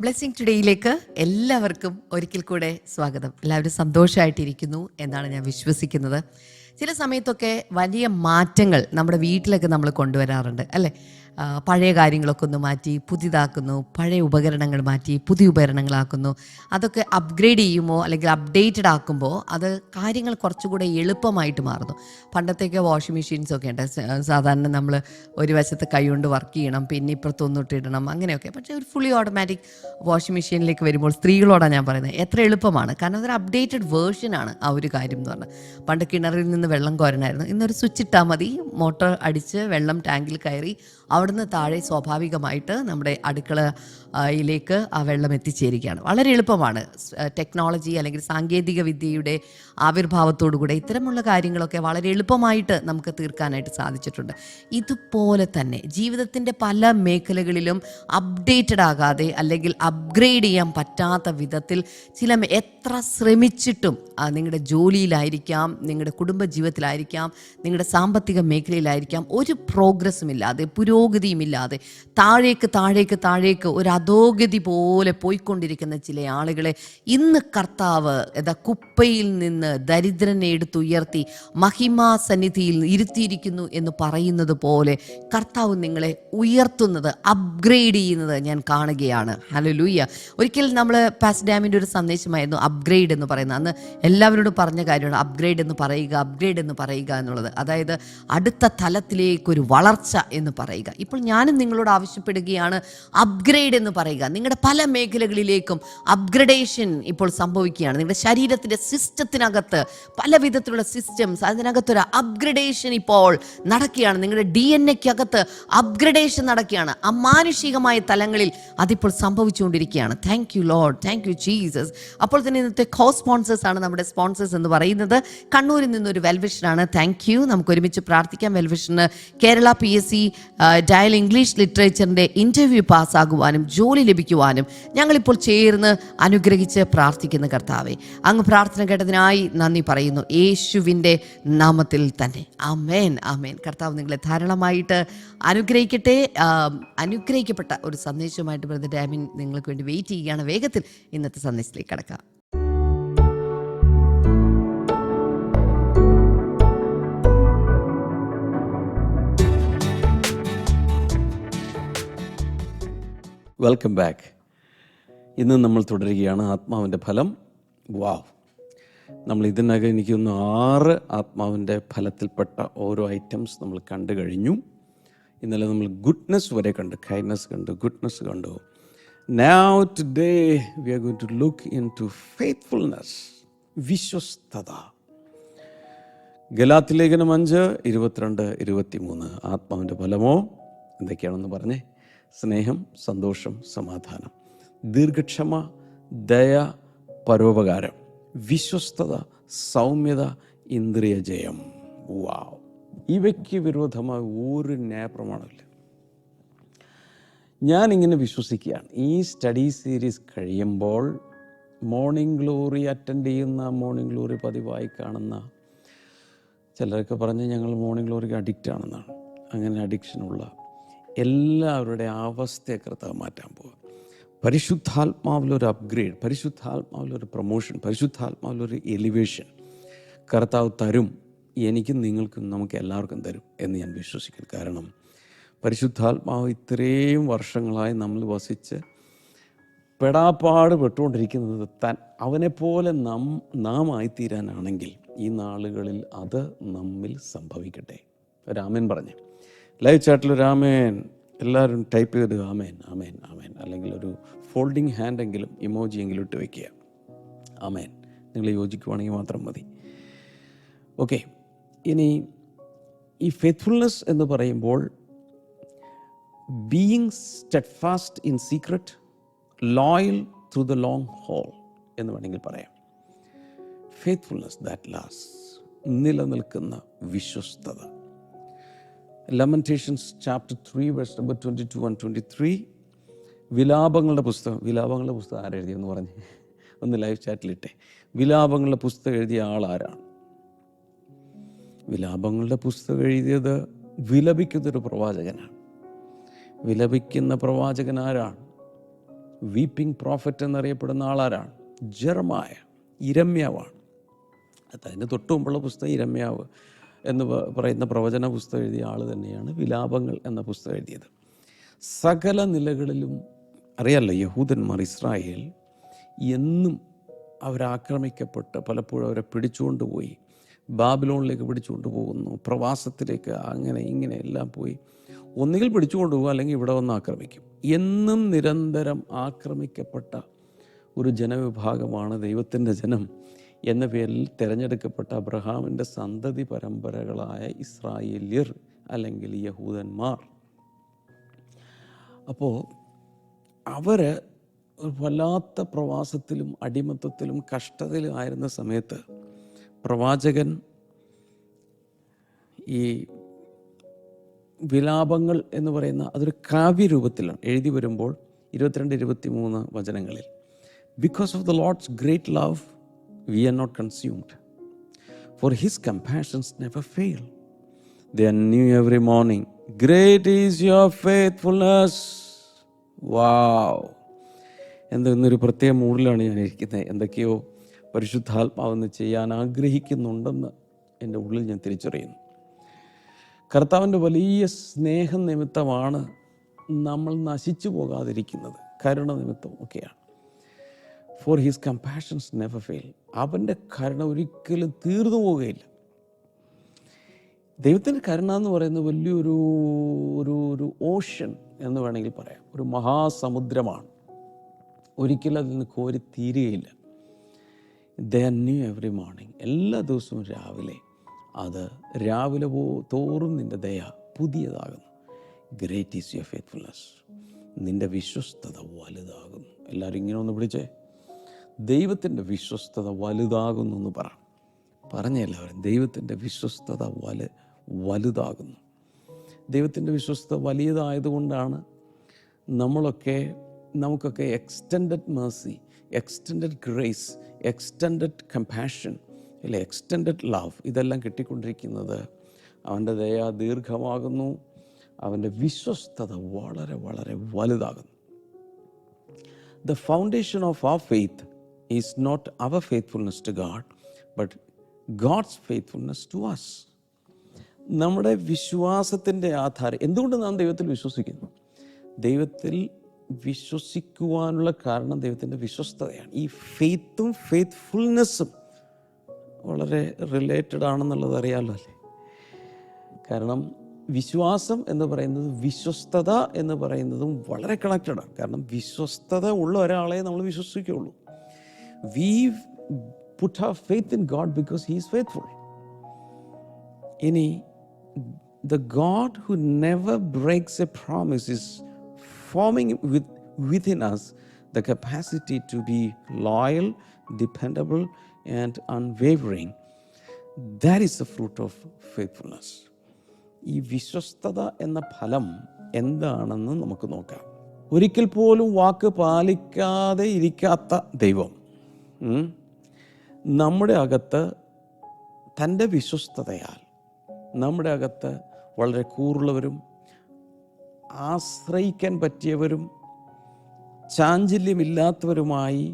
Blessing ടുഡേയിലേക്ക് എല്ലാവർക്കും ഒരിക്കൽ കൂടെ സ്വാഗതം. എല്ലാവരും സന്തോഷമായിട്ടിരിക്കുന്നു എന്നാണ് ഞാൻ വിശ്വസിക്കുന്നത്. ചില സമയത്തൊക്കെ വലിയ മാറ്റങ്ങൾ നമ്മുടെ വീട്ടിലൊക്കെ നമ്മൾ കൊണ്ടുവരാറുണ്ട് അല്ലേ? പഴയ കാര്യങ്ങളൊക്കെ ഒന്ന് മാറ്റി പുതിയതാക്കുന്നു, പഴയ ഉപകരണങ്ങൾ മാറ്റി പുതിയ ഉപകരണങ്ങളാക്കുന്നു. അതൊക്കെ അപ്ഗ്രേഡ് ചെയ്യുമോ അല്ലെങ്കിൽ അപ്ഡേറ്റഡ് ആക്കുമ്പോൾ അത് കാര്യങ്ങൾ കുറച്ചുകൂടെ എളുപ്പമായിട്ട് മാറുന്നു. പണ്ടത്തേക്ക് വാഷിംഗ് മെഷീൻസൊക്കെ ഉണ്ട്. സാധാരണ നമ്മൾ ഒരു വശത്ത് കൈകൊണ്ട് വർക്ക് ചെയ്യണം, പിന്നെ ഇപ്പുറത്തൊന്നിട്ടിടണം, അങ്ങനെയൊക്കെ. പക്ഷേ ഒരു ഫുള്ളി ഓട്ടോമാറ്റിക് വാഷിംഗ് മെഷീനിലേക്ക് വരുമ്പോൾ സ്ത്രീകളോടാണ് ഞാൻ പറയുന്നത്, എത്ര എളുപ്പമാണ്. കാരണം അതൊരു അപ്ഡേറ്റഡ് വേർഷനാണ് ആ ഒരു കാര്യം എന്ന് പറഞ്ഞാൽ. പണ്ട് കിണറിൽ നിന്ന് വെള്ളം കോരാനായിരുന്നു, ഇന്നൊരു സ്വിച്ച് ഇട്ടാൽ മതി, മോട്ടോർ അടിച്ച് വെള്ളം ടാങ്കിൽ കയറി അവിടുന്ന് താഴെ സ്വാഭാവികമായിട്ട് നമ്മുടെ അടുക്കളയിലേക്ക് ആ വെള്ളം എത്തിച്ചേരുകയാണ്. വളരെ എളുപ്പമാണ്. ടെക്നോളജി അല്ലെങ്കിൽ സാങ്കേതിക വിദ്യയുടെ ആവിർഭാവത്തോടുകൂടെ ഇത്തരമുള്ള കാര്യങ്ങളൊക്കെ വളരെ എളുപ്പമായിട്ട് നമുക്ക് തീർക്കാനായിട്ട് സാധിച്ചിട്ടുണ്ട്. ഇതുപോലെ തന്നെ ജീവിതത്തിൻ്റെ പല മേഖലകളിലും അപ്ഡേറ്റഡ് ആകാതെ അല്ലെങ്കിൽ അപ്ഗ്രേഡ് ചെയ്യാൻ പറ്റാത്ത വിധത്തിൽ എത്ര ശ്രമിച്ചിട്ടും നിങ്ങളുടെ ജോലിയിലായിരിക്കാം, നിങ്ങളുടെ കുടുംബജീവിതത്തിലായിരിക്കാം, നിങ്ങളുടെ സാമ്പത്തിക മേഖലയിലായിരിക്കാം, ഒരു പ്രോഗ്രസ്സും ഇല്ലാതെ പുരോഗതിയുമില്ലാതെ താഴേക്ക് താഴേക്ക് താഴേക്ക് ഒരു അധോഗതി പോലെ പോയിക്കൊണ്ടിരിക്കുന്ന ചില ആളുകളെ ഇന്ന് കർത്താവ് കുപ്പയിൽ നിന്ന് ദരിദ്രനെ എടുത്തുയർത്തി മഹിമാസന്നിധിയിൽ ഇരുത്തിയിരിക്കുന്നു എന്ന് പറയുന്നത് പോലെ കർത്താവ് നിങ്ങളെ ഉയർത്തുന്നത്, അപ്ഗ്രേഡ് ചെയ്യുന്നത് ഞാൻ കാണുകയാണ്. ഹല്ലേലൂയ. ഒരിക്കൽ നമ്മൾ പാസ്റ്റർ ഡാമിൻ്റെ ഒരു സന്ദേശമായിരുന്നു അപ്ഗ്രേഡ് എന്ന് പറയുന്നത്. അന്ന് എല്ലാവരോടും പറഞ്ഞ കാര്യമാണ് അപ്ഗ്രേഡ് എന്ന് പറയുക, അപ്ഗ്രേഡ് എന്ന് പറയുക എന്നുള്ളത്. അതായത് അടുത്ത തലത്തിലേക്കൊരു വളർച്ച എന്ന് പറയുക. ഇപ്പോൾ ഞാനും നിങ്ങളോട് ആവശ്യപ്പെടുകയാണ് അപ്ഗ്രേഡ് എന്ന് പറയുക. നിങ്ങളുടെ പല മേഖലകളിലേക്കും അപ്ഗ്രഡേഷൻ ഇപ്പോൾ സംഭവിക്കുകയാണ്. നിങ്ങളുടെ ശരീരത്തിൻ്റെ സിസ്റ്റത്തിനകത്ത് പല വിധത്തിലുള്ള സിസ്റ്റംസ്, അതിനകത്തൊരു അപ്ഗ്രഡേഷൻ ഇപ്പോൾ നടക്കുകയാണ്. നിങ്ങളുടെ DNA-ക്കകത്ത് അപ്ഗ്രഡേഷൻ നടക്കുകയാണ്. അമാനുഷികമായ തലങ്ങളിൽ അതിപ്പോൾ സംഭവിച്ചുകൊണ്ടിരിക്കുകയാണ്. Thank you lord, thank you Jesus. അപ്പോൾ തന്നെ ഇന്നത്തെ കോ സ്പോൺസേഴ്സ് ആണ് നമ്മുടെ സ്പോൺസേഴ്സ് എന്ന് പറയുന്നത്. കണ്ണൂരിൽ നിന്നൊരു വെൽവിഷനാണ്. Thank you. നമുക്ക് ഒരുമിച്ച് പ്രാർത്ഥിക്കാം. വെൽവിഷന് കേരള PSC ഡയൽ ഇംഗ്ലീഷ് ലിറ്ററേച്ചറിൻ്റെ ഇൻ്റർവ്യൂ പാസ്സാകുവാനും ജോലി ലഭിക്കുവാനും ഞങ്ങളിപ്പോൾ ചേർന്ന് അനുഗ്രഹിച്ച് പ്രാർത്ഥിക്കുന്ന കർത്താവെ, അങ്ങ് പ്രാർത്ഥന കേട്ടതിനായി നന്ദി പറയുന്നു, യേശുവിൻ്റെ നാമത്തിൽ തന്നെ. ആമേൻ, ആമേൻ. കർത്താവ് നിങ്ങളെ ധാരാളമായിട്ട് അനുഗ്രഹിക്കട്ടെ. അനുഗ്രഹിക്കപ്പെട്ട ഒരു സന്ദേശവുമായിട്ട് ബ്രദർ ഡാമിൻ നിങ്ങൾക്ക് വേണ്ടി വെയിറ്റ് ചെയ്യുകയാണ്. വേഗത്തിൽ ഇന്നത്തെ സന്ദേശത്തിലേക്ക് കടക്കാം. Welcome back. ഇന്ന് നമ്മൾ തുടരുകയാണ് ആത്മാവിൻ്റെ ഫലം. വാവ്, നമ്മൾ ഇതിനകം എനിക്കൊന്ന് 6 ആത്മാവിൻ്റെ ഫലത്തിൽപ്പെട്ട ഓരോ ഐറ്റംസ് നമ്മൾ കണ്ടു കഴിഞ്ഞു. ഇന്നലെ നമ്മൾ ഗുഡ്നെസ് വരെ കണ്ടു, കൈൻഡ്നെസ് കണ്ടു, ഗുഡ്നെസ് കണ്ടു. Now today we are going to look into faithfulness, വിശ്വസ്തത. ഗലാത്യ ലേഖനം 5:22-23 ആത്മാവിൻ്റെ ഫലമോ എന്തൊക്കെയാണെന്ന് പറഞ്ഞേ. സ്നേഹം, സന്തോഷം, സമാധാനം, ദീർഘക്ഷമ, ദയ, പരോപകാരം, വിശ്വസ്തത, സൗമ്യത, ഇന്ദ്രിയജയം. വാവ്, ഇവയ്ക്ക് വിരോധമായ ഒരു ന്യായപ്രമാണമില്ല. ഞാനിങ്ങനെ വിശ്വസിക്കുകയാണ്, ഈ സ്റ്റഡി സീരീസ് കഴിയുമ്പോൾ മോർണിംഗ് ഗ്ലോറി അറ്റൻഡ് ചെയ്യുന്ന, മോർണിംഗ് ഗ്ലോറി പതിവായി കാണുന്ന ചിലരൊക്കെ പറഞ്ഞ് ഞങ്ങൾ മോർണിംഗ് ഗ്ലോറിക്ക് അഡിക്റ്റ് ആണെന്നാണ്. അങ്ങനെ അഡിക്ഷനുള്ള എല്ലാവരുടെ അവസ്ഥയെ കർത്താവ് മാറ്റാൻ പോവുക. പരിശുദ്ധാത്മാവിലൊരു അപ്ഗ്രേഡ്, പരിശുദ്ധാത്മാവിലൊരു പ്രൊമോഷൻ, പരിശുദ്ധാത്മാവിലൊരു എലിവേഷൻ കർത്താവ് തരും. എനിക്കും നിങ്ങൾക്കും നമുക്ക് എല്ലാവർക്കും തരും എന്ന് ഞാൻ വിശ്വസിക്കുന്നു. കാരണം പരിശുദ്ധാത്മാവ് ഇത്രയും വർഷങ്ങളായി നമ്മൾ വസിച്ച് പെടാപ്പാട് പെട്ടുകൊണ്ടിരിക്കുന്നത് അവനെപ്പോലെ നാം ആയിത്തീരാനാണെങ്കിൽ ഈ നാളുകളിൽ അത് നമ്മിൽ സംഭവിക്കട്ടെ. ഒരു ആമേൻ പറഞ്ഞേ. ലൈവ് ചാറ്റിൽ ഒരു ആമേൻ എല്ലാവരും ടൈപ്പ് ചെയ്ത് ആമേൻ, ആമേൻ, ആമേൻ. അല്ലെങ്കിൽ ഒരു ഫോൾഡിങ് ഹാൻഡ് എങ്കിലും ഇമോജി എങ്കിലും ഇട്ട് വയ്ക്കുക. ആമേൻ. നിങ്ങൾ യോജിക്കുവാണെങ്കിൽ മാത്രം മതി. ഓക്കെ, ഇനി ഈ ഫെയ്ത്ത്ഫുൾനെസ് എന്ന് പറയുമ്പോൾ being steadfast in secret, loyal through the long haul എന്ന് വേണമെങ്കിൽ പറയാം. ഫെയ്ത്ത്ഫുൾനെസ് ദാറ്റ് ലാസ്റ്റ്, നിലനിൽക്കുന്ന വിശ്വസ്തത. Lamentations chapter 3 verse number 22 and 23. വിലാപങ്ങളുടെ പുസ്തകം ആരെഴുതിയെന്ന് പറഞ്ഞ് ഒന്ന് ലൈവ് ചാറ്റിലിട്ടെ. വിലാപങ്ങളുടെ പുസ്തകം എഴുതിയ ആൾ ആരാണ്? വിലാപങ്ങളുടെ പുസ്തകം എഴുതിയത് വിലപിക്കുന്നൊരു പ്രവാചകനാണ്. വിലപിക്കുന്ന പ്രവാചകൻ ആരാണ്? വീപ്പിംഗ് പ്രോഫറ്റ് എന്നറിയപ്പെടുന്ന ആളാരാണ്? ജെറമായ, ഇരമ്യാവാണ്. അതിന് തൊട്ട് മുമ്പുള്ള പുസ്തകം ഇരമ്യാവ് എന്ന് പറയുന്ന പ്രവചന പുസ്തകം എഴുതിയ ആൾ തന്നെയാണ് വിലാപങ്ങൾ എന്ന പുസ്തകം എഴുതിയത്. സകല നിലകളിലും അറിയാമല്ലോ, യഹൂദന്മാർ, ഇസ്രായേൽ എന്നും അവരാക്രമിക്കപ്പെട്ട് പലപ്പോഴും അവരെ പിടിച്ചുകൊണ്ട് പോയി, ബാബിലോണിലേക്ക് പിടിച്ചുകൊണ്ട് പോകുന്നു, പ്രവാസത്തിലേക്ക്, അങ്ങനെ ഇങ്ങനെ എല്ലാം പോയി. ഒന്നുകിൽ പിടിച്ചുകൊണ്ട് പോകുക, അല്ലെങ്കിൽ ഇവിടെ വന്ന് ആക്രമിക്കും. എന്നും നിരന്തരം ആക്രമിക്കപ്പെട്ട ഒരു ജനവിഭാഗമാണ് ദൈവത്തിൻ്റെ ജനം എന്ന പേരിൽ തിരഞ്ഞെടുക്കപ്പെട്ട അബ്രഹാമിൻ്റെ സന്തതി പരമ്പരകളായ ഇസ്രായേല്യർ അല്ലെങ്കിൽ യഹൂദന്മാർ. അപ്പോൾ അവർ വല്ലാത്ത പ്രവാസത്തിലും അടിമത്തത്തിലും കഷ്ടതയിലും ആയിരുന്ന സമയത്ത് പ്രവാചകൻ ഈ വിലാപങ്ങൾ എന്ന് പറയുന്ന അതൊരു കാവ്യരൂപത്തിലാണ് എഴുതി വരുമ്പോൾ 22-23 വചനങ്ങളിൽ, because of the Lord's great love we are not consumed, for his compassions never fail, they are new every morning, great is your faithfulness. wow, എന്നൊരു പ്രത്യേക മൂഡിലാണ് ഞാൻ ഇരിക്കുന്നത്. എന്തൊക്കെയോ പരിശുദ്ധാത്മാവെന്ന് ചെയ്യാൻ ആഗ്രഹിക്കുന്നുണ്ടെന്ന് എൻ്റെ ഉള്ളിൽ ഞാൻ തിരിച്ചറിയുന്നു. കർത്താവിൻ്റെ വലിയ സ്നേഹം നിമിത്തമാണ് നമ്മൾ നശിച്ചു പോകാതിരിക്കുന്നത്, കരുണ നിമിത്തം ഒക്കെയാണ്. For his compassions never fail. അവൻ്റെ കരുണ ഒരിക്കലും തീർന്നു പോവുകയില്ല. ദൈവത്തിൻ്റെ കരുണ എന്ന് പറയുന്നത് വലിയൊരു ഒരു ഓഷൻ എന്ന് വേണമെങ്കിൽ പറയാം, ഒരു മഹാസമുദ്രമാണ്. ഒരിക്കലും അതിൽ നിന്ന് കോരി തീരുകയില്ല. They are new every morning. എല്ലാ ദിവസവും രാവിലെ, അത് രാവിലെ തോറും നിൻ്റെ ദയ പുതിയതാകുന്നു. Great is your faithfulness. നിൻ്റെ വിശ്വസ്തത വലുതാകുന്നു. എല്ലാവരും ഇങ്ങനെ ഒന്ന് പിടിച്ചേ, ദൈവത്തിൻ്റെ വിശ്വസ്തത വലുതാകുന്നു എന്ന് പറഞ്ഞ എല്ലാവരും, ദൈവത്തിൻ്റെ വിശ്വസ്തത വലുതാകുന്നു. ദൈവത്തിൻ്റെ വിശ്വസ്തത വലിയതായതുകൊണ്ടാണ് നമുക്കൊക്കെ extended Mercy, extended grace, extended compassion, അല്ലെ, എക്സ്റ്റെൻഡഡ് ലവ്, ഇതെല്ലാം കിട്ടിക്കൊണ്ടിരിക്കുന്നത്. അവൻ്റെ ദയ ദീർഘമാകുന്നു, അവൻ്റെ വിശ്വസ്തത വളരെ വളരെ വലുതാകുന്നു. The foundation of our faith is not our faithfulness to God, but God's faithfulness to us. നമ്മുടെ വിശ്വാസത്തിൻ്റെ ആധാരം, എന്തുകൊണ്ട് നാം ദൈവത്തിൽ വിശ്വസിക്കുന്നു? ദൈവത്തിൽ വിശ്വസിക്കുവാനുള്ള കാരണം ദൈവത്തിൻ്റെ വിശ്വസ്തതയാണ്. ഈ ഫെയ്ത്തും ഫെയ്ത്ത്ഫുൾനെസ്സും വളരെ റിലേറ്റഡ് ആണെന്നുള്ളത് അറിയാമല്ലോ അല്ലേ? കാരണം വിശ്വാസം എന്ന് പറയുന്നത്, വിശ്വസ്തത എന്ന് പറയുന്നതും വളരെ കണക്റ്റഡാണ്. കാരണം വിശ്വസ്തത ഉള്ള ഒരാളെ നമ്മൾ വിശ്വസിക്കുകയുള്ളൂ. We put our faith in God because he is faithful. ഇനി the God who never breaks a promise is forming within us the capacity to be loyal, dependable and unwavering. That is the fruit of faithfulness. ഈ വിശ്വസ്തത എന്ന ഫലം എന്താണെന്ന് നമുക്ക് നോക്കാം. ഒരിക്കൽ പോലും വാക്ക് പാലിക്കാതെ ഇരിക്കാത്ത ദൈവം നമ്മുടെ അകത്ത് തൻ്റെ വിശ്വസ്തതയാൽ നമ്മുടെ അകത്ത് വളരെ കൂറുള്ളവരും ആശ്രയിക്കാൻ പറ്റിയവരും ചാഞ്ചല്യമില്ലാത്തവരുമായി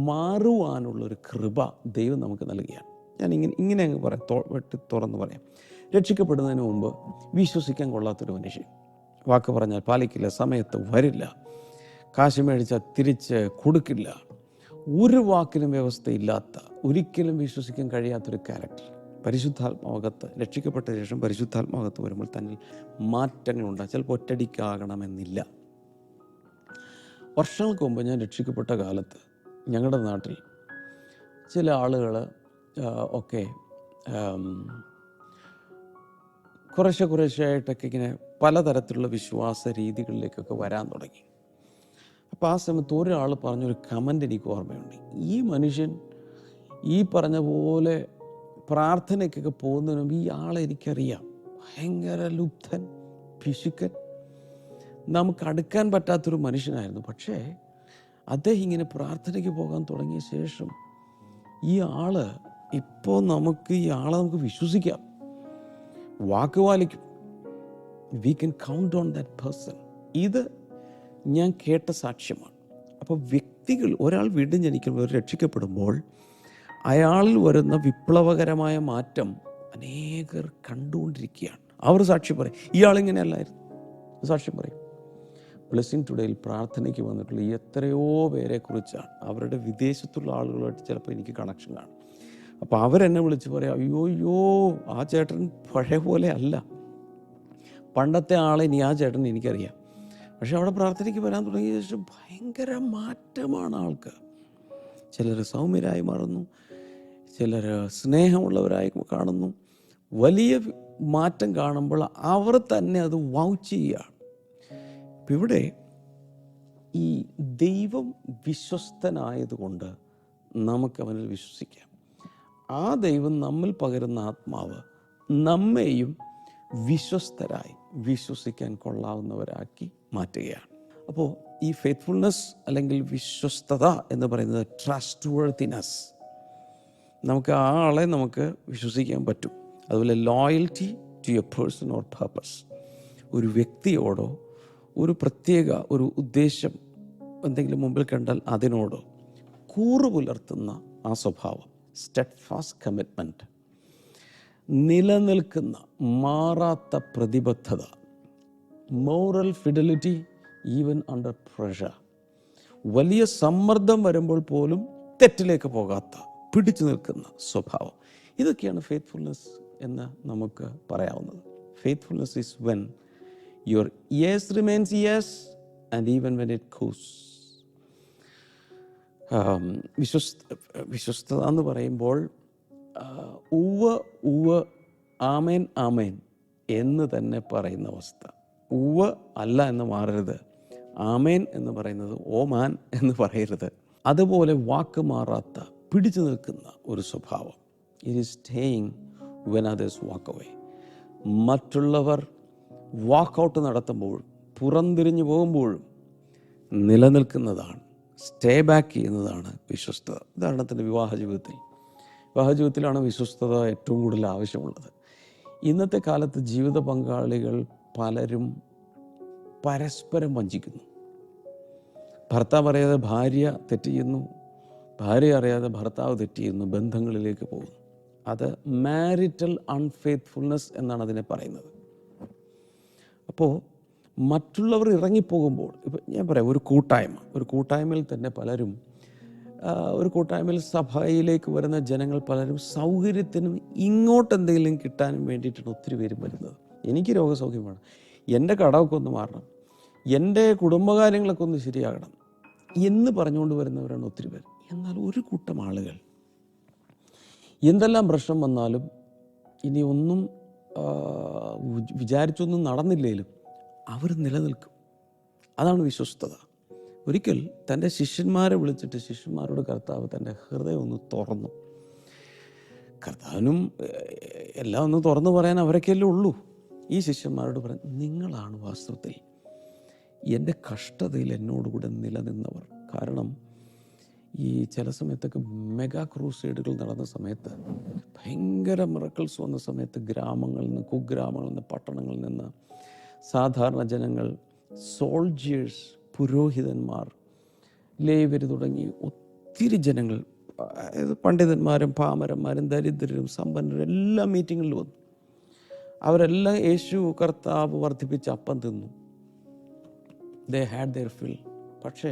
മാറുവാനുള്ളൊരു കൃപ ദൈവം നമുക്ക് നൽകുകയാണ്. ഞാൻ ഇങ്ങനെ അങ്ങ് പറയാം, തുറന്ന് പറയാം. രക്ഷിക്കപ്പെടുന്നതിന് മുമ്പ് വിശ്വസിക്കാൻ കൊള്ളാത്തൊരു മനുഷ്യൻ, വാക്ക് പറഞ്ഞാൽ പാലിക്കില്ല, സമയത്ത് വരില്ല, കാശ് മേടിച്ചാൽ തിരിച്ച് കൊടുക്കില്ല, ഒരു വാക്കിനും വ്യവസ്ഥയില്ലാത്ത, ഒരിക്കലും വിശ്വസിക്കാൻ കഴിയാത്തൊരു ക്യാരക്ടർ. പരിശുദ്ധാത്മാവകത്ത്, രക്ഷിക്കപ്പെട്ട ശേഷം പരിശുദ്ധാത്മാവകത്ത് വരുമ്പോൾ തന്നിൽ മാറ്റങ്ങളുണ്ടാകും. ചിലപ്പോൾ ഒറ്റടിക്കാകണമെന്നില്ല. വർഷങ്ങൾക്ക് മുമ്പ് ഞാൻ രക്ഷിക്കപ്പെട്ട കാലത്ത് ഞങ്ങളുടെ നാട്ടിൽ ചില ആളുകൾ ഒക്കെ കുറേശ്ശെയായിട്ടൊക്കെ ഇങ്ങനെ പലതരത്തിലുള്ള വിശ്വാസ രീതികളിലേക്കൊക്കെ വരാൻ തുടങ്ങി. അപ്പോൾ ആ സമയത്ത് ഒരാൾ പറഞ്ഞൊരു കമൻ്റ് എനിക്ക് ഓർമ്മയുണ്ട്. ഈ മനുഷ്യൻ ഈ പറഞ്ഞ പോലെ പ്രാർത്ഥനയ്ക്കൊക്കെ പോകുന്നതിനും ഈ ആളെ എനിക്കറിയാം, ഭയങ്കര ലുബ്ധൻ, പിശുക്കൻ, നമുക്ക് അടുക്കാൻ പറ്റാത്തൊരു മനുഷ്യനായിരുന്നു. പക്ഷേ അദ്ദേഹം ഇങ്ങനെ പ്രാർത്ഥനയ്ക്ക് പോകാൻ തുടങ്ങിയ ശേഷം ഈ ആള് ഇപ്പോൾ ഈ ആളെ നമുക്ക് വിശ്വസിക്കാം, വാക്ക് പാലിക്കും. We can count on that person. ഇത് ഞാൻ കേട്ട സാക്ഷ്യമാണ്. അപ്പോൾ വ്യക്തികൾ, ഒരാൾ വീണ്ടും ജനിക്കുമ്പോൾ രക്ഷിക്കപ്പെടുമ്പോൾ അയാളിൽ വരുന്ന വിപ്ലവകരമായ മാറ്റം അനേകർ കണ്ടുകൊണ്ടിരിക്കുകയാണ്. അവർ സാക്ഷ്യം പറയും, ഇയാളിങ്ങനെയല്ലായിരുന്നു സാക്ഷ്യം പറയും. ബ്ലെസ്സിങ് ടുഡേയിൽ പ്രാർത്ഥനയ്ക്ക് വന്നിട്ടുള്ള എത്രയോ പേരെക്കുറിച്ചാണ്. അവരുടെ വിദേശത്തുള്ള ആളുകളുമായിട്ട് ചിലപ്പോൾ എനിക്ക് കണക്ഷൻ കാണും. അപ്പോൾ അവരെന്നെ വിളിച്ച് പറയാം, അയ്യോ ആ ചേട്ടൻ പഴയ പോലെ അല്ല, പണ്ടത്തെ ആളെ ഇനി ആ ചേട്ടൻ എനിക്കറിയാം. പക്ഷെ അവിടെ പ്രാർത്ഥനയ്ക്ക് വരാൻ തുടങ്ങിയ ശേഷം ഭയങ്കര മാറ്റമാണ് ആൾക്ക്. ചിലർ സൗമ്യരായി മാറുന്നു, ചിലർ സ്നേഹമുള്ളവരായി കാണുന്നു. വലിയ മാറ്റം കാണുമ്പോൾ അവർ തന്നെ അത് വൗച്ച് ചെയ്യുകയാണ്. ഇപ്പം ഇവിടെ ഈ ദൈവം വിശ്വസ്തനായതുകൊണ്ട് നമുക്ക് അവനിൽ വിശ്വസിക്കാം. ആ ദൈവം നമ്മിൽ പകരുന്ന ആത്മാവ് നമ്മെയും വിശ്വസ്തരായി വിശ്വസിക്കാൻ കൊള്ളാവുന്നവരാക്കി മാറ്റുകയാണ്. അപ്പോൾ ഈ ഫെയ്ത്ത്ഫുൾനെസ് അല്ലെങ്കിൽ വിശ്വസ്തത എന്ന് പറയുന്നത് ട്രസ്റ്റ് വർത്തിനെസ്, നമുക്ക് ആ ആളെ നമുക്ക് വിശ്വസിക്കാൻ പറ്റും. അതുപോലെ loyalty to a person or purpose, ഒരു വ്യക്തിയോടോ ഒരു പ്രത്യേക ഒരു ഉദ്ദേശം എന്തെങ്കിലും മുമ്പിൽ കണ്ടാൽ അതിനോടോ കൂറ് പുലർത്തുന്ന ആ സ്വഭാവം, സ്റ്റെഡ്ഫാസ്റ്റ് കമ്മിറ്റ്മെൻറ്റ്, നിലനിൽക്കുന്ന മാറാത്ത പ്രതിബദ്ധത, moral fidelity even under pressure, വലിയ സമ്മർദ്ദം വരുമ്പോൾ പോലും തെറ്റിലേക്ക് പോകാത്ത പിടിച്ചു നിൽക്കുന്ന സ്വഭാവം, ഇതൊക്കെയാണ് ഫെയ്ത്ത്ഫുൾനെസ് എന്ന് നമുക്ക് പറയാവുന്നത്. Faithfulness is when your yes remains yes and even when it goes. വിശ്വസ്തത എന്ന് പറയുമ്പോൾ ഉവ്വ് ഉവ്വ് ആമേൻ ആമേൻ എന്ന് തന്നെ പറയുന്ന അവസ്ഥ. ഉവ്വ് അല്ല എന്ന് മാറരുത്, ആമേൻ എന്ന് പറയുന്നത് ഓമാൻ എന്ന് പറയരുത്. അതുപോലെ വാക്ക് മാറാത്ത പിടിച്ചു നിൽക്കുന്ന ഒരു സ്വഭാവം. It is staying when others walk away. മറ്റുള്ളവർ വാക്കൗട്ട് നടത്തുമ്പോഴും പുറംതിരിഞ്ഞു പോകുമ്പോഴും നിലനിൽക്കുന്നതാണ്, സ്റ്റേ ബാക്ക് ചെയ്യുന്നതാണ് വിശ്വസ്തത. ഉദാഹരണത്തിന് വിവാഹജീവിതത്തിലാണ് വിശ്വസ്തത ഏറ്റവും കൂടുതൽ ആവശ്യമുള്ളത്. ഇന്നത്തെ കാലത്ത് ജീവിത പങ്കാളികൾ പലരും പരസ്പരം വഞ്ചിക്കുന്നു. ഭർത്താവ് അറിയാതെ ഭാര്യ തെറ്റ് ചെയ്യുന്നു, ഭാര്യ അറിയാതെ ഭർത്താവ് തെറ്റ് ചെയ്യുന്നു, ബന്ധങ്ങളിലേക്ക് പോകുന്നു. അത് മാരിറ്റൽ അൺഫെയ്ത്ത്ഫുൾനെസ് എന്നാണ് അതിനെ പറയുന്നത്. അപ്പോൾ മറ്റുള്ളവർ ഇറങ്ങിപ്പോകുമ്പോൾ, ഇപ്പം ഞാൻ പറയാം, ഒരു കൂട്ടായ്മയിൽ തന്നെ പലരും, ഒരു കൂട്ടായ്മയിൽ സഭയിലേക്ക് വരുന്ന ജനങ്ങൾ പലരും സൗകര്യത്തിനും ഇങ്ങോട്ടെന്തെങ്കിലും കിട്ടാനും വേണ്ടിയിട്ടാണ് ഒത്തിരി പേരും വരുന്നത്. എനിക്ക് രോഗസൗഖ്യം വേണം, എൻ്റെ കടമൊക്കെ ഒന്ന് മാറണം, എൻ്റെ കുടുംബകാര്യങ്ങളൊക്കെ ഒന്ന് ശരിയാകണം എന്ന് പറഞ്ഞുകൊണ്ട് വരുന്നവരാണ് ഒത്തിരി പേർ. എന്നാൽ ഒരു കൂട്ടം ആളുകൾ എന്തെല്ലാം പ്രശ്നം വന്നാലും, ഇനി ഒന്നും വിചാരിച്ചൊന്നും നടന്നില്ലെങ്കിലും അവർ നിലനിൽക്കും. അതാണ് വിശ്വസ്തത. ഒരിക്കൽ തൻ്റെ ശിഷ്യന്മാരെ വിളിച്ചിട്ട് ശിഷ്യന്മാരോട് കർത്താവ് തൻ്റെ ഹൃദയം ഒന്ന് തുറന്നു. കർത്താവിനും എല്ലാം ഒന്ന് തുറന്നു പറയാൻ അവരൊക്കെയല്ലേ ഉള്ളൂ. ഈ ശിഷ്യന്മാരോട് പറയാൻ, നിങ്ങളാണ് വാസ്തവത്തിൽ എൻ്റെ കഷ്ടതയിൽ എന്നോടുകൂടെ നിലനിന്നവർ. കാരണം ഈ ചില സമയത്തൊക്കെ മെഗാ ക്രൂസൈഡുകൾ നടന്ന സമയത്ത്, ഭയങ്കര മിറക്കിൾസ് വന്ന സമയത്ത്, ഗ്രാമങ്ങളിൽ നിന്ന്, കുഗ്രാമങ്ങളിൽ നിന്ന്, പട്ടണങ്ങളിൽ നിന്ന് സാധാരണ ജനങ്ങൾ, സോൾജിയേഴ്സ്, പുരോഹിതന്മാർ, ലേവ്യർ തുടങ്ങി ഒത്തിരി ജനങ്ങൾ, പണ്ഡിതന്മാരും പാമരന്മാരും ദരിദ്രരും സമ്പന്നരും എല്ലാം മീറ്റിങ്ങിൽ വന്നു. അവരെല്ലാം യേശു കർത്താവ് വർദ്ധിപ്പിച്ച അപ്പം തിന്നു. ദേ ഹാഡ് ദെയർ ഫിൽ. പക്ഷേ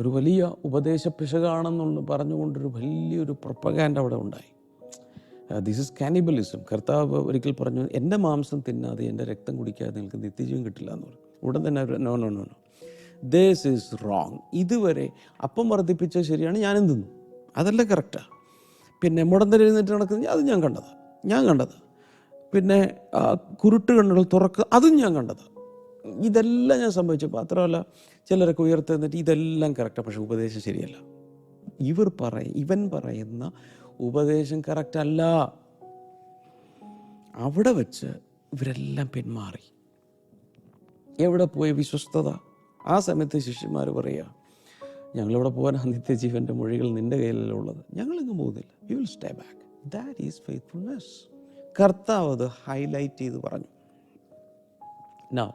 ഒരു വലിയ ഉപദേശ പിശകാണെന്നുള്ള പറഞ്ഞുകൊണ്ടൊരു വലിയൊരു പ്രൊപ്പഗാൻഡ അവിടെ ഉണ്ടായി. This is cannibalism. കർത്താവ് ഒരിക്കൽ പറഞ്ഞു, എൻ്റെ മാംസം തിന്നാതെ എൻ്റെ രക്തം കുടിക്കാതെ നിങ്ങൾക്ക് നിത്യജീവൻ കിട്ടില്ല എന്ന് പറഞ്ഞു. ഉടൻ തന്നെ no no no no this is wrong. ഇതുവരെ അപ്പം വർദ്ധിപ്പിച്ചത് ശരിയാണ്, ഞാനും തിന്നു, അതല്ല കറക്റ്റാണ്. പിന്നെ മുടന്തര എഴുന്നേറ്റ് നടക്കുന്നത് അത് ഞാൻ കണ്ടത്. പിന്നെ കുരുട്ട് കണ്ണുകൾ തുറക്കുക, അതും ഞാൻ കണ്ടത്. ഇതെല്ലാം ഞാൻ സംഭവിച്ചു. മാത്രമല്ല ചിലരൊക്കെ ഉയർത്തെന്നിട്ട് ഇതെല്ലാം കറക്റ്റാണ്, പക്ഷെ ഉപദേശം ശരിയല്ല. ഇവൻ പറയുന്ന ഉപദേശം കറക്റ്റല്ല. അവിടെ വെച്ച് ഇവരെല്ലാം പിന്മാറി. എവിടെ പോയി വിശ്വസ്തത? ആ സമയത്ത് ശിഷ്യന്മാർ പറയുക, ഞങ്ങളിവിടെ പോകാൻ നിത്യജീവൻ്റെ മൊഴികൾ നിൻ്റെ കയ്യിലല്ല ഉള്ളത്, ഞങ്ങളിങ്ങ് പോകുന്നില്ല, you will stay back. That is faithfulness. കർത്താവ് അത് ഹൈലൈറ്റ് ചെയ്ത് പറഞ്ഞു. Now,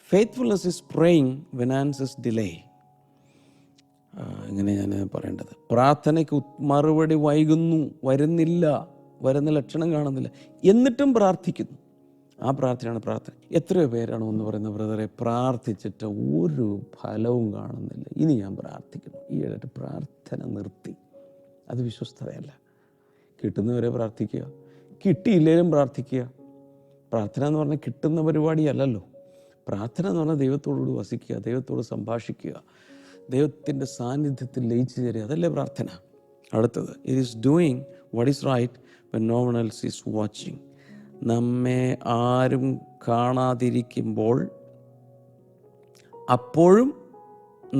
faithfulness is praying when answers delay. എങ്ങനെ ഞാൻ പറയേണ്ടത്, പ്രാർത്ഥനയ്ക്ക് മറുപടി വൈകുന്നു, വരുന്ന ലക്ഷണം കാണുന്നില്ല, എന്നിട്ടും പ്രാർത്ഥിക്കുന്നു. ആ പ്രാർത്ഥനയാണ് പ്രാർത്ഥന. എത്രയോ പേരാണോ എന്ന് പറയുന്ന ബ്രദറെ, പ്രാർത്ഥിച്ചിട്ട് ഒരു ഫലവും കാണുന്നില്ല, ഇനി ഞാൻ പ്രാർത്ഥിക്കുന്നു. ഈയിടെ പ്രാർത്ഥന നിർത്തി. അത് വിശ്വസ്തതയല്ല. കിട്ടുന്നവരെ പ്രാർത്ഥിക്കുക, കിട്ടിയില്ലേലും പ്രാർത്ഥിക്കുക. പ്രാർത്ഥന എന്ന് പറഞ്ഞാൽ കിട്ടുന്ന പരിപാടിയല്ലല്ലോ. പ്രാർത്ഥന എന്ന് പറഞ്ഞാൽ ദൈവത്തോടുകൂടി വസിക്കുക, ദൈവത്തോട് സംഭാഷിക്കുക, ദൈവത്തിൻ്റെ സാന്നിധ്യത്തിൽ ലയിച്ചു ചേരുക. അതല്ലേ പ്രാർത്ഥന. അടുത്തത്, it is doing what is right when no one else is watching. നമ്മെ ആരും കാണാതിരിക്കുമ്പോൾ അപ്പോഴും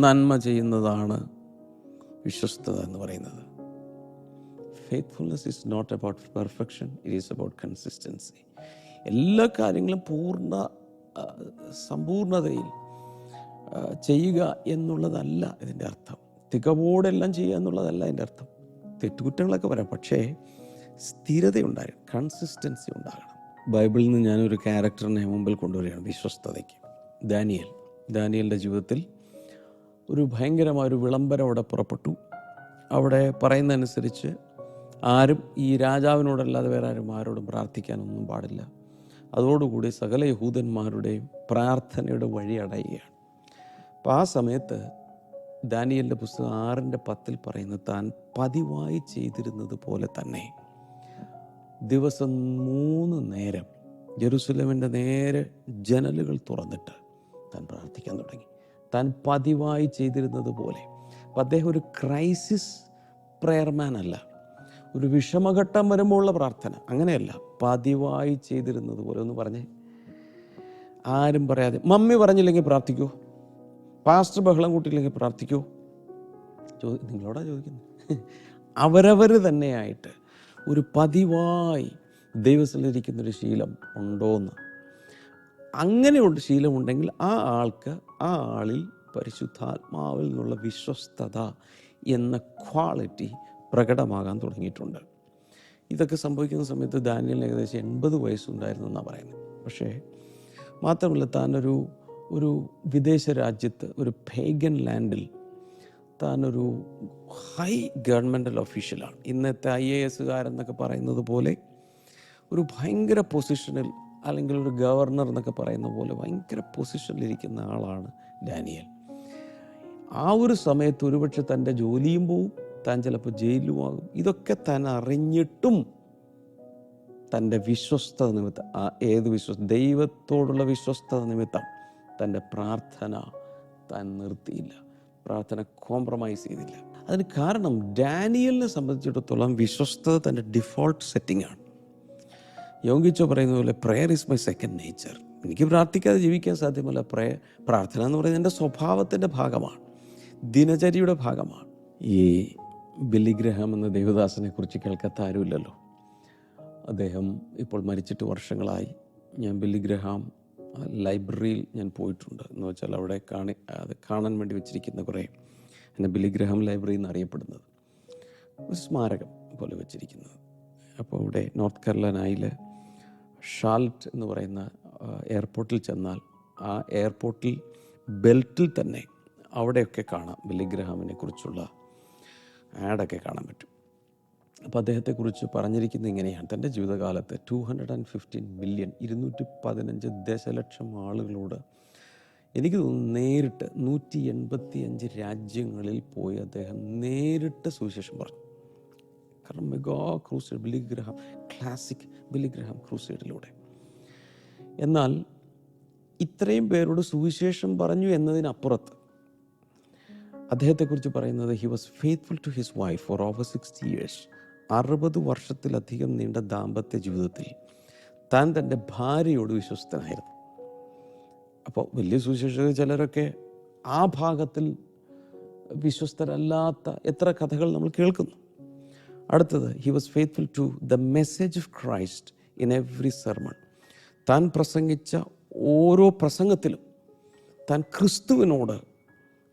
നന്മ ചെയ്യുന്നതാണ് വിശ്വസ്തത എന്ന് പറയുന്നത്. Faithfulness is not about perfection, it is about consistency. എല്ലാ കാര്യങ്ങളും സമ്പൂർണതയിൽ ചെയ്യുക എന്നുള്ളതല്ല ഇതിൻ്റെ അർത്ഥം. തികവോടെല്ലാം ചെയ്യുക എന്നുള്ളതല്ല ഇതിൻ്റെ അർത്ഥം. തെറ്റുകുറ്റങ്ങളൊക്കെ വരാം, പക്ഷേ സ്ഥിരതയുണ്ടാകണം, കൺസിസ്റ്റൻസി ഉണ്ടാകണം. ബൈബിളിൽ നിന്ന് ഞാനൊരു ക്യാരക്ടറിനെ മുമ്പിൽ കൊണ്ടുവരികയാണ് വിശ്വസ്തതയ്ക്ക്. ദാനിയേലിൻ്റെ ജീവിതത്തിൽ ഒരു ഭയങ്കരമായൊരു വിളംബരം അവിടെ പുറപ്പെട്ടു. അവിടെ പറയുന്നതനുസരിച്ച് ആരും ഈ രാജാവിനോടല്ലാതെ വേറെ ആരോടും പ്രാർത്ഥിക്കാനൊന്നും പാടില്ല. അതോടുകൂടി സകല യഹൂദന്മാരുടെയും പ്രാർത്ഥനയുടെ വഴി അടയുകയാണ്. അപ്പോൾ ആ സമയത്ത് ദാനിയേലിൻ്റെ പുസ്തകം 6:10 പറയുന്നത്, താൻ പതിവായി ചെയ്തിരുന്നത് പോലെ തന്നെ ദിവസം 3 നേരം ജെറുസലേമിൻ്റെ നേരെ ജനലുകൾ തുറന്നിട്ട് താൻ പ്രാർത്ഥിക്കാൻ തുടങ്ങി. താൻ പതിവായി ചെയ്തിരുന്നത് പോലെ. അപ്പം അദ്ദേഹം ഒരു ക്രൈസിസ് പ്രെയർമാൻ അല്ല, ഒരു വിഷമഘട്ടം വരുമ്പോഴുള്ള പ്രാർത്ഥന അങ്ങനെയല്ല, പതിവായി ചെയ്തിരുന്നത് പോലെ. ഒന്ന് പറഞ്ഞേ, ആരും പറയാതെ. മമ്മി പറഞ്ഞില്ലെങ്കിൽ പ്രാർത്ഥിക്കുമോ? പാസ്റ്റർ ബഹളം കൂട്ടിയില്ലെങ്കിൽ പ്രാർത്ഥിക്കുമോ? നിങ്ങളോടാ ചോദിക്കുന്നത്. അവരവർ തന്നെയായിട്ട് ഒരു പതിവായി ദൈവത്തിലിരിക്കുന്നൊരു ശീലം ഉണ്ടോയെന്ന്. അങ്ങനെയുള്ള ശീലമുണ്ടെങ്കിൽ ആ ആളിൽ പരിശുദ്ധാത്മാവിൽ നിന്നുള്ള വിശ്വസ്തത എന്ന ക്വാളിറ്റി പ്രകടമാകാൻ തുടങ്ങിയിട്ടുണ്ട്. ഇതൊക്കെ സംഭവിക്കുന്ന സമയത്ത് ദാനിയേലിന് ഏകദേശം 80 വയസ്സുണ്ടായിരുന്നു എന്നാണ് പറയുന്നത്. പക്ഷേ മാത്രമല്ല, താനൊരു വിദേശ രാജ്യത്ത്, ഒരു പേഗൻ ലാൻഡിൽ താനൊരു ഹൈ ഗവൺമെൻറ്റൽ ഒഫീഷ്യലാണ്. ഇന്നത്തെ IAS പറയുന്നത് പോലെ ഒരു ഭയങ്കര പൊസിഷനിൽ, അല്ലെങ്കിൽ ഒരു ഗവർണർ എന്നൊക്കെ പറയുന്ന പോലെ ഭയങ്കര പൊസിഷനിലിരിക്കുന്ന ആളാണ് ഡാനിയേൽ. ആ ഒരു സമയത്ത് ഒരുപക്ഷെ തൻ്റെ ജോലിയും പോവും, താൻ ചിലപ്പോൾ ജയിലുമാകും. ഇതൊക്കെ താൻ അറിഞ്ഞിട്ടും തൻ്റെ വിശ്വസ്തത നിമിത്തം, ദൈവത്തോടുള്ള വിശ്വസ്തത നിമിത്തം തൻ്റെ പ്രാർത്ഥന താൻ നിർത്തിയില്ല, പ്രാർത്ഥന കോംപ്രമൈസ് ചെയ്തില്ല. അതിന് കാരണം ഡാനിയലിനെ സംബന്ധിച്ചിടത്തോളം വിശ്വസ്തത തൻ്റെ ഡിഫോൾട്ട് സെറ്റിംഗ് ആണ്. യോഗിച്ചോ പറയുന്ന പോലെ, prayer is my second nature. എനിക്ക് പ്രാർത്ഥിക്കാതെ ജീവിക്കാൻ സാധ്യമല്ല. പ്രാർത്ഥന എന്ന് പറയുന്നത് എൻ്റെ സ്വഭാവത്തിൻ്റെ ഭാഗമാണ്, ദിനചര്യയുടെ ഭാഗമാണ്. ഈ ബില്ലി ഗ്രഹാം എന്ന ദേവദാസനെ കുറിച്ച് കേൾക്കാത്ത ആരുമില്ലല്ലോ. അദ്ദേഹം ഇപ്പോൾ മരിച്ചിട്ട് വർഷങ്ങളായി. ഞാൻ ബില്ലി ഗ്രഹാം ലൈബ്രറിയിൽ ഞാൻ പോയിട്ടുണ്ട്. എന്ന് വെച്ചാൽ അവിടെ അത് കാണാൻ വേണ്ടി വെച്ചിരിക്കുന്ന കുറേ, എന്നെ ബില്ലി ഗ്രഹാം ലൈബ്രറി എന്നറിയപ്പെടുന്നത്, ഒരു സ്മാരകം പോലെ വെച്ചിരിക്കുന്നത്. അപ്പോൾ ഇവിടെ നോർത്ത് കരോലൈനയിൽ ഷാർലറ്റ് എന്ന് പറയുന്ന എയർപോർട്ടിൽ ചെന്നാൽ, ആ എയർപോർട്ടിൽ ബെൽറ്റിൽ തന്നെ അവിടെയൊക്കെ കാണാം ബില്ലി ഗ്രഹാമിനെ കുറിച്ചുള്ള ആഡൊക്കെ കാണാൻ പറ്റും. അപ്പോൾ അദ്ദേഹത്തെക്കുറിച്ച് പറഞ്ഞിരിക്കുന്നത് ഇങ്ങനെയാണ്: തൻ്റെ ജീവിതകാലത്ത് 215 മില്യൺ 215 ദശലക്ഷം ആളുകളോട്, എനിക്ക് തോന്നുന്നു നേരിട്ട് 185 രാജ്യങ്ങളിൽ പോയി അദ്ദേഹം നേരിട്ട് സുവിശേഷം പറഞ്ഞു. കാരണം mega crusade, Billy Graham, classic Billy Graham ക്രൂസൈഡിലൂടെ. എന്നാൽ ഇത്രയും പേരോട് സുവിശേഷം പറഞ്ഞു എന്നതിനപ്പുറത്ത് അദ്ദേഹത്തെക്കുറിച്ച് പറയുന്നത്, he was faithful to his wife for over 60 years. 60 വർഷത്തിലധികം നീണ്ട ദാമ്പത്യ ജീവിതത്തിൽ താൻ തൻ്റെ ഭാര്യയോട് വിശ്വസ്തനായിരുന്നു. അപ്പോൾ വലിയ സുവിശേഷകർ ചിലരൊക്കെ ആ ഭാഗത്തിൽ വിശ്വസ്തരല്ലാത്ത എത്ര കഥകൾ നമ്മൾ കേൾക്കുന്നു. അടുത്തത്, he was faithful to the message of Christ in every sermon. താൻ പ്രസംഗിച്ച ഓരോ പ്രസംഗത്തിലും താൻ ക്രിസ്തുവിനോട്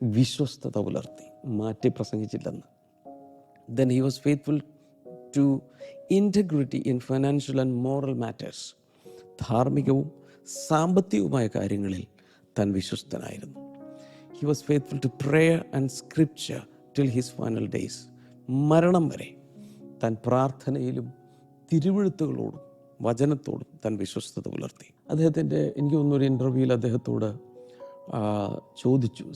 വിശ്വസ്തത പുലർത്തി, മാറ്റി പ്രസംഗിച്ചില്ലെന്ന്. Then he was faithful to integrity in financial and moral matters. ധാർമ്മികവും സാമ്പത്തികവുമായ കാര്യങ്ങളിൽ താൻ വിശ്വസ്തനായിരുന്നു. He was faithful to prayer and scripture till his final days, മരണം വരെ താൻ പ്രാർത്ഥനയിലും തിരുവെഴുത്തുകളോടും വചനത്തോടും താൻ വിശ്വസ്തത പുലർത്തി. അദ്ദേഹത്തിൻ്റെ എനിക്ക് തോന്നുന്നൊരു ഇൻ്റർവ്യൂവിൽ അദ്ദേഹത്തോട് ചോദിച്ചു,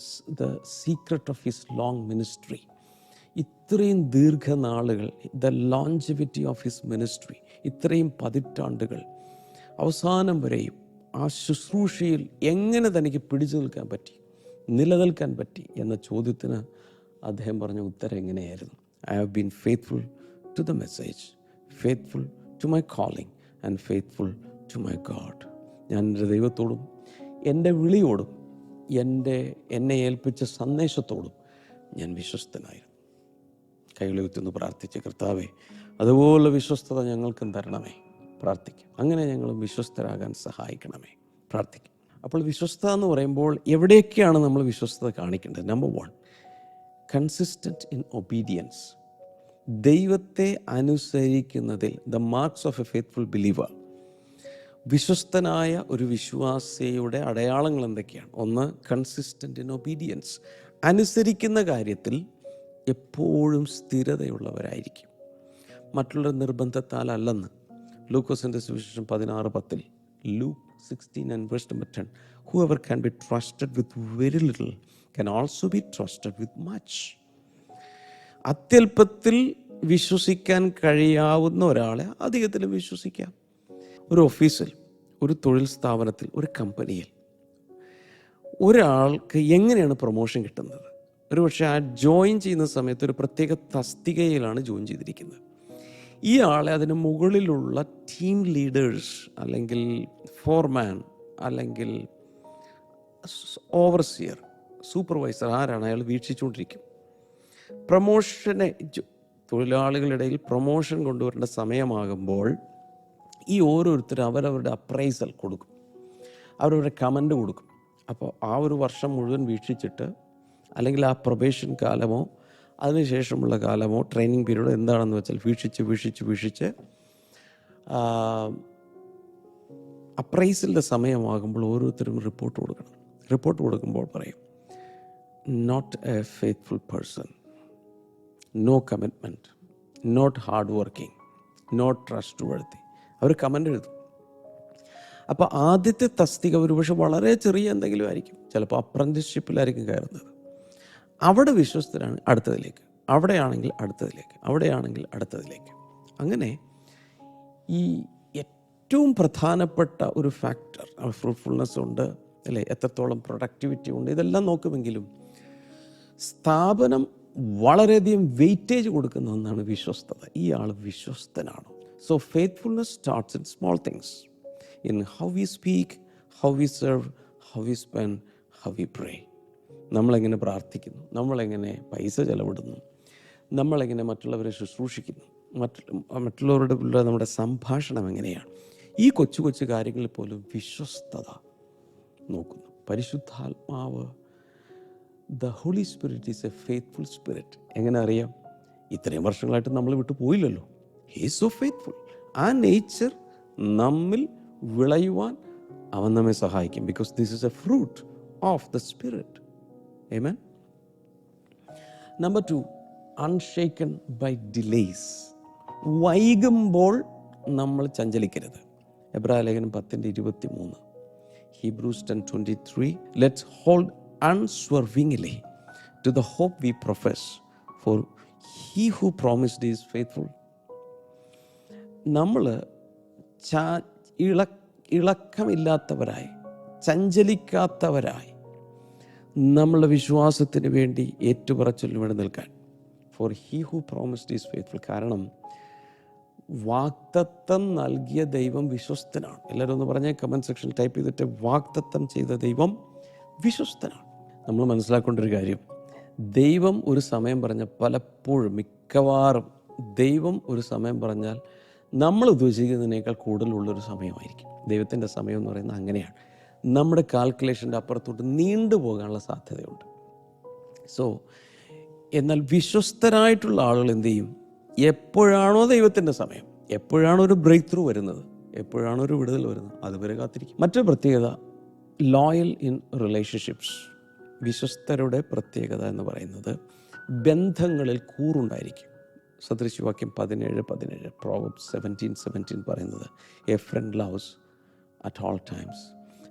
the secret of his long ministry, ഇത്രയും ദീർഘനാളുകൾ, the longevity of his ministry, ഇത്രയും പതിറ്റാണ്ടുകൾ അവസാനം വരെയും ആ ശുശ്രൂഷയിൽ എങ്ങനെ തനിക്ക് പിടിച്ചു നിൽക്കാൻ പറ്റി, നിലനിൽക്കാൻ പറ്റി എന്ന ചോദ്യത്തിന് അദ്ദേഹം പറഞ്ഞ ഉത്തരം എങ്ങനെയായിരുന്നു? I have been faithful to the message, faithful to my calling and faithful to my God. ഞാൻ എൻ്റെ ദൈവത്തോടും എൻ്റെ വിളിയോടും എന്നെ ഏൽപ്പിച്ച സന്ദേശത്തോടും ഞാൻ വിശ്വസ്തനായിരുന്നു. കൈകളുയർത്തുന്നു പ്രാർത്ഥിച്ച്, കർത്താവേ അതുപോലെ വിശ്വസ്തത ഞങ്ങൾക്കും തരണമേ. പ്രാർത്ഥിക്കും. അങ്ങനെ ഞങ്ങളും വിശ്വസ്തരാകാൻ സഹായിക്കണമേ. പ്രാർത്ഥിക്കും. അപ്പോൾ വിശ്വസ്തത എന്ന് പറയുമ്പോൾ എവിടെയൊക്കെയാണ് നമ്മൾ വിശ്വസ്തത കാണിക്കേണ്ടത്? Number 1, consistent in obedience. ദൈവത്തെ അനുസരിക്കുന്നതിൽ the marks of a faithful believer. വിശ്വസ്തനായ ഒരു വിശ്വാസിയുടെ അടയാളങ്ങൾ എന്തൊക്കെയാണ്? 1, കൺസിസ്റ്റൻറ്റ് ഇൻ ഒബീഡിയൻസ്. അനുസരിക്കുന്ന കാര്യത്തിൽ എപ്പോഴും സ്ഥിരതയുള്ളവരായിരിക്കും. മറ്റുള്ള നിർബന്ധത്താൽ അല്ലെന്ന് ലൂക്കോസിൻ്റെ സുവിശേഷം 16:10, Luke 16:10, whoever can be trusted with very little can also be trusted with much. അത്യല്പത്തിൽ വിശ്വസിക്കാൻ കഴിയാവുന്ന ഒരാളെ അധികത്തിലും വിശ്വസിക്കാം. ഒരു ഓഫീസിൽ, ഒരു തൊഴിൽ സ്ഥാപനത്തിൽ, ഒരു കമ്പനിയിൽ ഒരാൾക്ക് എങ്ങനെയാണ് പ്രൊമോഷൻ കിട്ടുന്നത്? ഒരു പക്ഷേ ആ ജോയിൻ ചെയ്യുന്ന സമയത്ത് ഒരു പ്രത്യേക തസ്തികയിലാണ് ജോയിൻ ചെയ്തിരിക്കുന്നത്. ഈ ആളെ അതിന് മുകളിലുള്ള ടീം ലീഡേഴ്സ് അല്ലെങ്കിൽ ഫോർമാൻ അല്ലെങ്കിൽ ഓവർസിയർ, സൂപ്പർവൈസർ ആരാണ്, അയാൾ വീക്ഷിച്ചുകൊണ്ടിരിക്കും. പ്രൊമോഷനെ തൊഴിലാളികളുടെ ഇടയിൽ പ്രൊമോഷൻ കൊണ്ടുവരേണ്ട സമയമാകുമ്പോൾ ഈ ഓരോരുത്തരും അവരവരുടെ അപ്രൈസൽ കൊടുക്കും, അവരവരുടെ കമൻ്റ് കൊടുക്കും. അപ്പോൾ ആ ഒരു വർഷം മുഴുവൻ വീക്ഷിച്ചിട്ട്, അല്ലെങ്കിൽ ആ പ്രൊബേഷൻ കാലമോ അതിനുശേഷമുള്ള കാലമോ ട്രെയിനിങ് പീരീഡ് എന്താണെന്ന് വെച്ചാൽ വീക്ഷിച്ച് അപ്രൈസലിൻ്റെ സമയമാകുമ്പോൾ ഓരോരുത്തരും റിപ്പോർട്ട് കൊടുക്കണം. റിപ്പോർട്ട് കൊടുക്കുമ്പോൾ പറയും, not a faithful person, no commitment, not hard working, not trustworthy. അവർ കമൻ്റ് എഴുതും. അപ്പോൾ ആദ്യത്തെ തസ്തിക ഒരുപക്ഷെ വളരെ ചെറിയ എന്തെങ്കിലും ആയിരിക്കും, ചിലപ്പോൾ അപ്രന്റീസ്ഷിപ്പിലായിരിക്കും കയറുന്നത്. അവിടെ വിശ്വസ്തരാണ് അടുത്തതിലേക്ക്, അവിടെയാണെങ്കിൽ അടുത്തതിലേക്ക്, അവിടെയാണെങ്കിൽ അടുത്തതിലേക്ക്. അങ്ങനെ ഈ ഏറ്റവും പ്രധാനപ്പെട്ട ഒരു ഫാക്ടർ ഫ്രൂട്ട്ഫുൾനെസ് ഉണ്ട്, അല്ലേ, എത്രത്തോളം പ്രൊഡക്ടിവിറ്റി ഉണ്ട്, ഇതെല്ലാം നോക്കുമെങ്കിലും സ്ഥാപനം വളരെയധികം വെയിറ്റേജ് കൊടുക്കുന്ന ഒന്നാണ് വിശ്വസ്തത. ഈ ആൾ വിശ്വസ്തനാണോ? So faithfulness starts in small things, in how we speak, how we serve, how we spend, how we pray. നമ്മളെങ്ങനെ പ്രാർത്ഥിക്കുന്നു, നമ്മളെങ്ങനെ പൈസ ചെലവിടുന്നു, നമ്മളെങ്ങനെ മറ്റുള്ളവരെ ശുശ്രൂഷിക്കുന്നു, മറ്റുള്ളവരുടെ നമ്മുടെ സംഭാഷണം എങ്ങനെയാണ്, ഈ കൊച്ചു കൊച്ചു കാര്യങ്ങളിൽ പോലും വിശ്വസ്തത നോക്കുന്നു. പരിശുദ്ധാത്മാവ്, the Holy Spirit is a faithful spirit. എങ്ങനെ അറിയാം? ഇത്രയും വർഷങ്ങളായിട്ട് നമ്മൾ വിട്ടു പോയില്ലല്ലോ. He is so faithful. ആ നേച്ചർ നമ്മിൽ വിളയുവാൻ അവൻ നമ്മെ സഹായിക്കും. Because this is a fruit of the Spirit. Amen. Number 2, unshaken by delays. വൈകുമ്പോൾ നമ്മൾ ചഞ്ചലിക്കരുത്. എബ്രായലേഖനം 10:23, Hebrews 10:23, let's hold unswervingly to the hope we profess, for he who promised is faithful. നമ്മൾ ഇളക്കമില്ലാത്തവരായി, ചഞ്ചലിക്കാത്തവരായി നമ്മളുടെ വിശ്വാസത്തിന് വേണ്ടി ഏറ്റുപറച്ചിലിന് വേണ്ടി നിൽക്കാൻ. For he who promised is faithful. കാരണം വാഗ്ദത്തം നൽകിയ ദൈവം വിശ്വസ്തനാണ്. എല്ലാവരും ഒന്ന് പറഞ്ഞേ, കമൻറ്റ് സെക്ഷനിൽ ടൈപ്പ് ചെയ്തിട്ട്, വാഗ്ദത്തം ചെയ്ത ദൈവം വിശ്വസ്തനാണ്. നമ്മൾ മനസ്സിലാക്കേണ്ട ഒരു കാര്യം, ദൈവം ഒരു സമയം പറഞ്ഞാൽ പലപ്പോഴും, മിക്കവാറും ദൈവം ഒരു സമയം പറഞ്ഞാൽ നമ്മൾ ഉദ്ദേശിക്കുന്നതിനേക്കാൾ കൂടുതലുള്ളൊരു സമയമായിരിക്കും. ദൈവത്തിൻ്റെ സമയം എന്ന് പറയുന്നത് അങ്ങനെയാണ്. നമ്മുടെ കാൽക്കുലേഷൻ്റെ അപ്പുറത്തോട്ട് നീണ്ടുപോകാനുള്ള സാധ്യതയുണ്ട്. സോ എന്നാൽ വിശ്വസ്തരായിട്ടുള്ള ആളുകൾ എന്ത് ചെയ്യും? എപ്പോഴാണോ ദൈവത്തിൻ്റെ സമയം, എപ്പോഴാണോ ഒരു ബ്രേക്ക് ത്രൂ വരുന്നത്, എപ്പോഴാണോ ഒരു വിടുതൽ വരുന്നത്, അതുവരെ കാത്തിരിക്കും. മറ്റൊരു പ്രത്യേകത, ലോയൽ ഇൻ റിലേഷൻഷിപ്സ്. വിശ്വസ്തരുടെ പ്രത്യേകത എന്ന് പറയുന്നത് ബന്ധങ്ങളിൽ കൂറുണ്ടായിരിക്കും. സദൃശവാക്യം 17:17 Proverbs 17:17 പറയുന്നത്, a friend loves at all times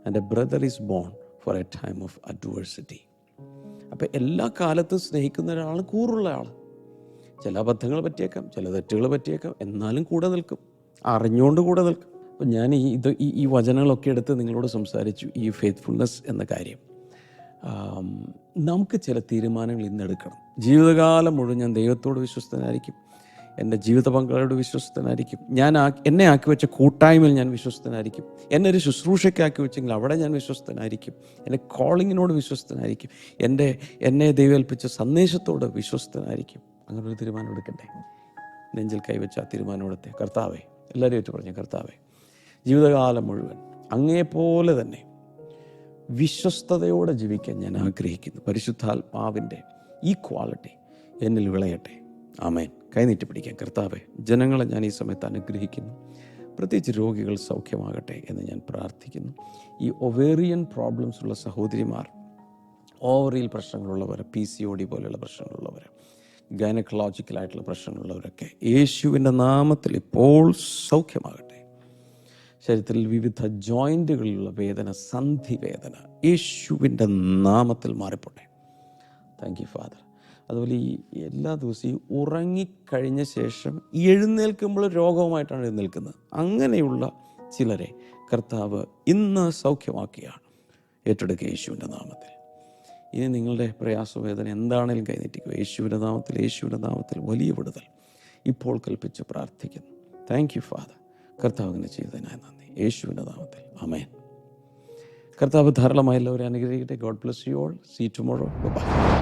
and a brother is born for a time of adversity. അപ്പോൾ എല്ലാ കാലത്തും സ്നേഹിക്കുന്ന ഒരാൾ കൂറുള്ള ആൾ. ചില അബദ്ധങ്ങൾ പറ്റിയേക്കാം, ചില തെറ്റുകൾ പറ്റിയേക്കാം, എന്നാലും കൂടെ നിൽക്കും, അറിഞ്ഞുകൊണ്ട് കൂടെ നിൽക്കും. അപ്പോൾ ഞാൻ ഈ വചനങ്ങളൊക്കെ എടുത്ത് നിങ്ങളോട് സംസാരിച്ചു ഈ ഫെയ്ത്ത്ഫുൾനെസ് എന്ന കാര്യം. നമുക്ക് ചില തീരുമാനങ്ങൾ ഇന്നെടുക്കണം. ജീവിതകാലം മുഴുവൻ ഞാൻ ദൈവത്തോട് വിശ്വസ്തനായിരിക്കും, എൻ്റെ ജീവിത പങ്കാളിയോട് വിശ്വസ്തനായിരിക്കും, എന്നെ ആക്കി വെച്ച കൂട്ടായ്മയിൽ ഞാൻ വിശ്വസ്തനായിരിക്കും, എന്നെ ഒരു ശുശ്രൂഷയ്ക്കാക്കി വെച്ചെങ്കിൽ അവിടെ ഞാൻ വിശ്വസ്തനായിരിക്കും, എൻ്റെ കോളിങ്ങിനോട് വിശ്വസ്തനായിരിക്കും, എന്നെ ദൈവം ഏൽപ്പിച്ച സന്ദേശത്തോട് വിശ്വസ്തനായിരിക്കും. അങ്ങനൊരു തീരുമാനം എടുക്കണ്ടേ? നെഞ്ചിൽ കൈവച്ച ആ തീരുമാനമെടുത്തേ. കർത്താവേ, എല്ലാവരും ഏറ്റു പറഞ്ഞു, കർത്താവേ, ജീവിതകാലം മുഴുവൻ അങ്ങേപോലെ തന്നെ വിശ്വസ്തയോടെ ജീവിക്കാൻ ഞാൻ ആഗ്രഹിക്കുന്നു. പരിശുദ്ധാത്മാവിൻ്റെ ഈ ക്വാളിറ്റി എന്നിൽ വിളയട്ടെ. ആമേൻ. കൈനീട്ടി പിടിക്കാൻ. കർത്താവേ, ജനങ്ങളെ ഞാൻ ഈ സമയത്ത് അനുഗ്രഹിക്കുന്നു. പ്രത്യേകിച്ച് രോഗികൾ സൗഖ്യമാകട്ടെ എന്ന് ഞാൻ പ്രാർത്ഥിക്കുന്നു. ഈ ഒവേറിയൻ പ്രോബ്ലംസ് ഉള്ള സഹോദരിമാർ, ഓവറിയിൽ പ്രശ്നങ്ങളുള്ളവർ, PCOD പോലെയുള്ള പ്രശ്നങ്ങളുള്ളവർ, ഗൈനക്കോളജിക്കലായിട്ടുള്ള പ്രശ്നങ്ങളുള്ളവരൊക്കെ യേശുവിൻ്റെ നാമത്തിൽ ഇപ്പോൾ സൗഖ്യമാകട്ടെ. ശരീരത്തിൽ വിവിധ ജോയിൻറ്റുകളിലുള്ള വേദന, സന്ധി വേദന യേശുവിൻ്റെ നാമത്തിൽ മാറിപ്പോട്ടെ. Thank you father. അതുപോലെ ഈ എല്ലാ ദിവസവും ഈ ഉറങ്ങിക്കഴിഞ്ഞ ശേഷം എഴുന്നേൽക്കുമ്പോൾ രോഗവുമായിട്ടാണ് എഴുന്നേൽക്കുന്നത്. അങ്ങനെയുള്ള ചിലരെ കർത്താവ് ഇന്ന് സൗഖ്യമാക്കിയാണ്. ഏറ്റെടുക്കുക യേശുവിൻ്റെ നാമത്തിൽ. ഇനി നിങ്ങളുടെ പ്രയാസവേദന എന്താണെങ്കിലും കൈനീട്ടിക്കുക. യേശുവിൻ്റെ നാമത്തിൽ, യേശുവിൻ്റെ നാമത്തിൽ വലിയ വിടുതൽ ഇപ്പോൾ കൽപ്പിച്ച് പ്രാർത്ഥിക്കുന്നു. Thank you father. കർത്താവ് അങ്ങനെ ചെയ്തതിനായി നന്ദി. യേശുവിൻ്റെ നാമത്തിൽ ആമേൻ. കർത്താവ് ധാരാളമായി എല്ലാവരും അനുഗ്രഹിക്കട്ടെ. God bless you all. See tomorrow. By.